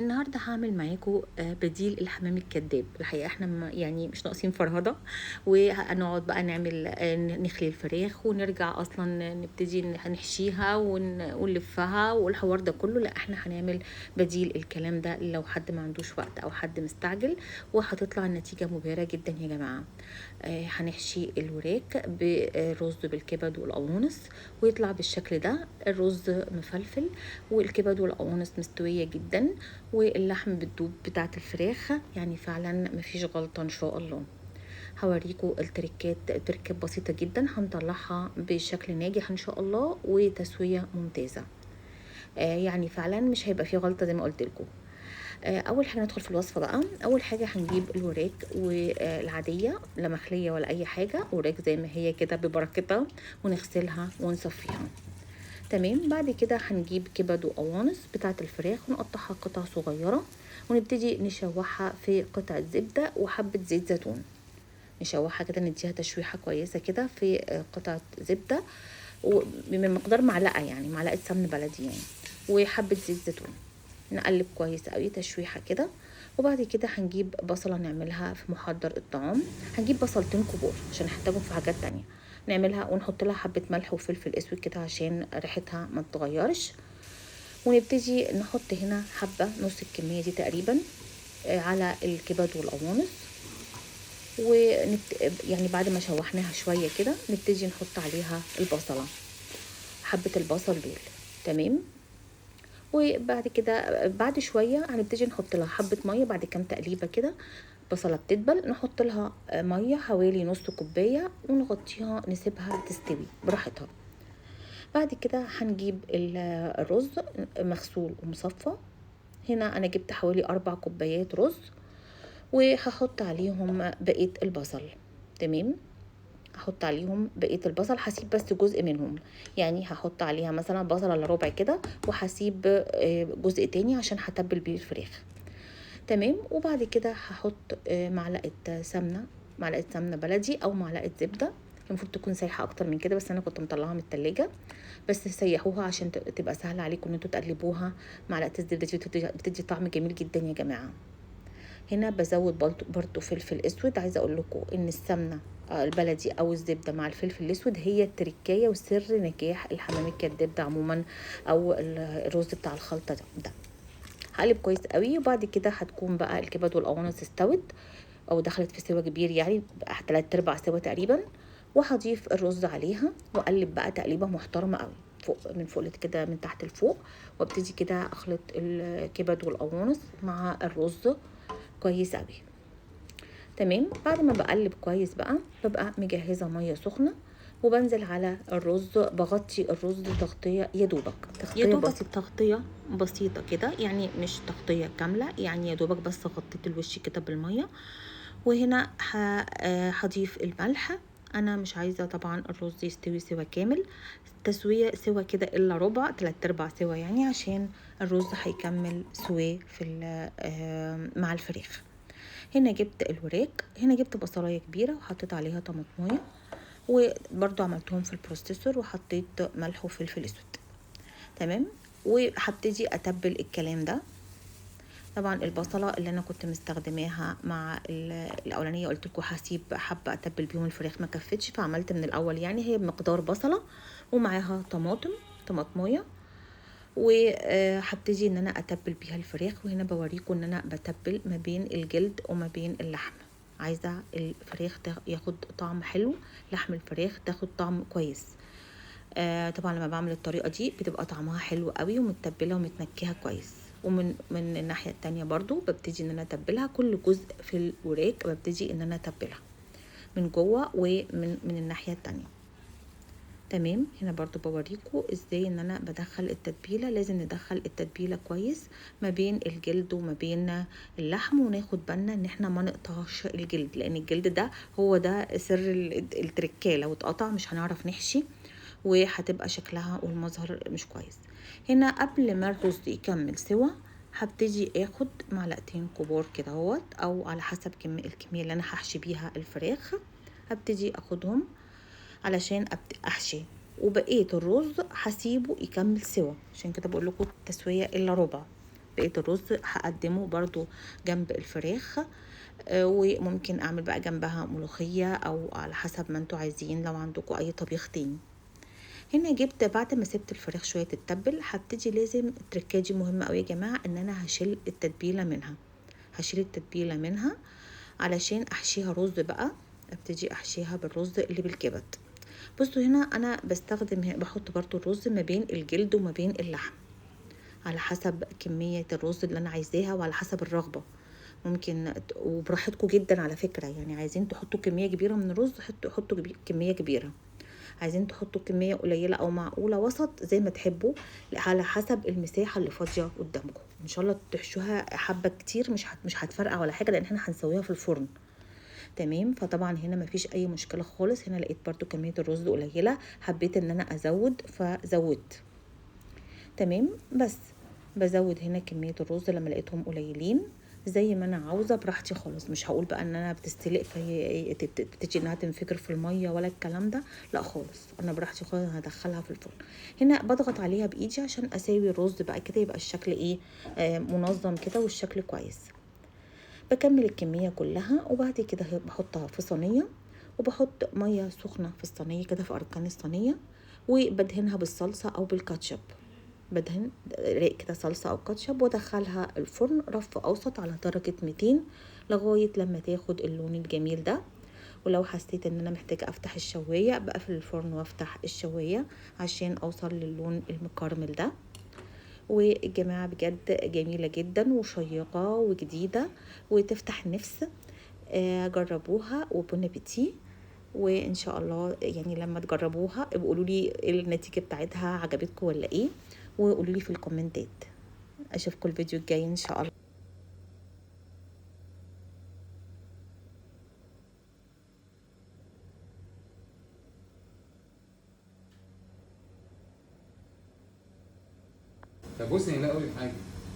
النهارده هاعمل معاكم بديل الحمام الكداب. الحقيقة إحنا يعني مش ناقصين فرهدة، وهنقعد بقى نعمل نخلي الفراخ ونرجع أصلًا نبتدي هنحشيها ونلفها والحوار ده كله. لأ، إحنا هنعمل بديل الكلام ده لو حد ما عندوش وقت أو حد مستعجل، وهتطلع النتيجة مبهرة جدًا يا جماعة. هنحشي الوراك برز بالكبد والقوانص، ويطلع بالشكل ده. الرز مفلفل والكبد والقوانص مستوية جدًا، واللحم بالدوب بتاعة الفراخ، يعني فعلا مفيش غلطة ان شاء الله. هوريكم تركات بسيطة جدا هنطلعها بشكل ناجح ان شاء الله وتسوية ممتازة. يعني فعلا مش هيبقى فيه غلطة زي ما قلت لكم. اول حاجة ندخل في الوصفة بقى. اول حاجة هنجيب الوراك والعادية، لا مخلية ولا اي حاجة، وراك زي ما هي كده ببركتها، ونغسلها ونصفيها. تمام. بعد كده هنجيب كبد وقوانص بتاعة الفراخ ونقطعها قطع صغيرة، ونبتدي نشوحها في قطعة زبدة وحبة زيت زيتون. نشوحها كده، نديها تشويحة كويسة كده في قطعة زبدة، ومن مقدار معلقة، يعني معلقة سمن بلدي يعني، وحبة زيت زيتون. نقلب كويس قوي تشويحة كده. وبعد كده هنجيب بصلة نعملها في محضر الطعام. هنجيب بصلتين كبار عشان نحتاجهم في حاجات تانية. نعملها ونحط لها حبة ملح وفلفل اسود كده عشان ريحتها ما تتغيرش. ونبتدي نحط هنا حبة نص الكمية دي تقريبا على الكبد والقوانص. يعني بعد ما شوحناها شوية كده نبتدي نحط عليها البصلة، حبة البصل دول. تمام. وبعد كده بعد شوية هنبتدي نحط لها حبة مية بعد كام تقليبة كده. بصلة بتدبل نحط لها مية حوالي نص كوباية، ونغطيها نسيبها تستوي براحتها. بعد كده هنجيب الرز مغسول ومصفى. هنا انا جبت حوالي 4 كوبايات رز، وهحط عليهم بقية البصل. تمام. هحط عليهم بقية البصل، هسيب بس جزء منهم، يعني هحط عليها مثلا بصلة الا ربع كده، وهسيب جزء تاني عشان هتبل بيه الفراخ. تمام. وبعد كده هحط معلقة سمنة بلدي او معلقة زبدة. المفروض تكون سايحة اكتر من كده، بس انا كنت مطلعها من التلاجة. بس سيحوها عشان تبقى سهلة عليكم ان انتوا تقلبوها. معلقة الزبدة دي بتدي طعم جميل جدا يا جماعة. هنا بزود برضو فلفل اسود. عايزة اقول لكم ان السمنة البلدي او الزبدة مع الفلفل الاسود هي التركية وسر نجاح الحمام الكداب ده عموما، او الرز بتاع الخلطة ده. هقلب كويس قوي. وبعد كده هتكون بقى الكبد والقوانص استوت او دخلت في سوا كبير، يعني بقى 3/4 سوا تقريبا. وهضيف الرز عليها واقلب بقى تقليبه محترمه قوي، فوق من فوق كده من تحت لفوق. وابتدي كده اخلط الكبد والقوانص مع الرز كويس قوي. تمام. بعد ما بقلب كويس بقى ببقى مجهزه ميه سخنه، وبنزل على الرز، بغطي الرز تغطيه يا دوبك تغطيه بسيطه كده، يعني مش تغطيه كامله، يعني يا دوبك بس غطيت الوش كده بالميه. وهنا هضيف الملح. انا مش عايزه طبعا الرز يستوي سوا كامل، تسويه سوا كده الا ربع 3/4 سوا، يعني عشان الرز هيكمل سواه في مع الفراخ. هنا جبت الوراك، هنا جبت بصلايه كبيره وحطيت عليها طماطمايه، وبرضو عملتهم في البروسيسور وحطيت ملح وفلفل اسود. تمام. وهبتدي اتبل الكلام ده. طبعا البصله اللي انا كنت مستخدماها مع الاولانيه قلت لكم هسيب حبه اتبل بيهم الفراخ، ما كفتش فعملت من الاول، يعني هي بمقدار بصله ومعاها طماطمايه. وهبتدي ان انا اتبل بيها الفراخ. وهنا بوريكم ان انا بتبل ما بين الجلد وما بين اللحم. عايزه الفراخ ياخد طعم حلو، لحم الفراخ تاخد طعم كويس. طبعا لما بعمل الطريقه دي بتبقى طعمها حلو قوي ومتبله ومتنكهه كويس. ومن الناحيه التانية برضو ببتدي ان انا اتبلها، كل جزء في الوراك ببتدي ان انا اتبلها من جوه ومن الناحيه التانية. تمام. هنا برضو بوريكم ازاي ان انا بدخل التتبيله. لازم ندخل التتبيله كويس ما بين الجلد وما بين اللحم، وناخد بالنا ان احنا ما نقطعش الجلد، لان الجلد ده هو ده سر التركه. لو اتقطع مش هنعرف نحشي، وهتبقى شكلها والمظهر مش كويس. هنا قبل ما الرز يكمل سوا هبتدي اخد معلقتين كبار كده اهوت، او على حسب الكميه اللي انا هحشي بيها الفراخ. هبتدي اخدهم علشان احشي، وبقية الرز هسيبه يكمل سوا، عشان كده بقول لكم التسوية الا ربع. بقيه الرز هقدمه برضو جنب الفراخ. وممكن اعمل بقى جنبها ملوخيه او على حسب ما انتوا عايزين لو عندكم اي طبيخ تاني. هنا جبت بعد ما سبت الفراخ شويه تتبل، هبتدي لازم التركه دي مهمه قوي يا جماعه، ان انا هشيل التتبيله منها. هشيل التتبيله منها علشان احشيها رز بقى. ابتدي احشيها بالرز اللي بالكبد. بصوا هنا انا بستخدم، بحط برضو الرز ما بين الجلد وما بين اللحم على حسب كمية الرز اللي انا عايزاها وعلى حسب الرغبة. ممكن وبراحتكم جدا على فكرة، يعني عايزين تحطوا كمية كبيرة من الرز حطوا كمية كبيرة، عايزين تحطوا كمية قليلة او معقولة وسط زي ما تحبوا، على حسب المساحة اللي فاضية قدامكم. ان شاء الله تحشوها حبة كتير، مش هتفرقع ولا حاجة، لان احنا هنسويها في الفرن. تمام. فطبعا هنا مفيش اي مشكله خالص. هنا لقيت برضو كميه الرز قليله، حبيت ان انا ازود فزودت. تمام. بس بزود هنا كميه الرز لما لقيتهم قليلين زي ما انا عاوزه براحتي خالص. مش هقول بقى ان انا بتستلق فهي تبتدي انها تنفجر في الميه ولا الكلام ده، لا خالص، انا براحتي خالص هدخلها في الفرن. هنا بضغط عليها بايدي عشان اساوي الرز بقى كده، يبقى الشكل ايه، منظم كده والشكل كويس. بكمل الكمية كلها وبعد كده بحطها في صينية، وبحط مية سخنة في الصينية كده في أركان الصينية، وبدهنها بالصلصة أو بالكاتشب. بدهن رق كده صلصة أو كاتشب وادخلها الفرن رف أوسط على درجة 200 لغاية لما تاخد اللون الجميل ده. ولو حسيت ان انا محتاجة افتح الشواية بقفل الفرن وافتح الشواية عشان اوصل للون المكرمل ده. والجماعة بجد جميلة جدا وشيقة وجديدة وتفتح النفس. جربوها وبون ابيتي. وان شاء الله يعني لما تجربوها ابقوا قولوا لي ايه النتيجة بتاعتها، عجبتكم ولا ايه، وقولوا لي في الكومنتات. اشوفكم الفيديو الجاي ان شاء الله. طب بصي، لا اقول لك حاجه.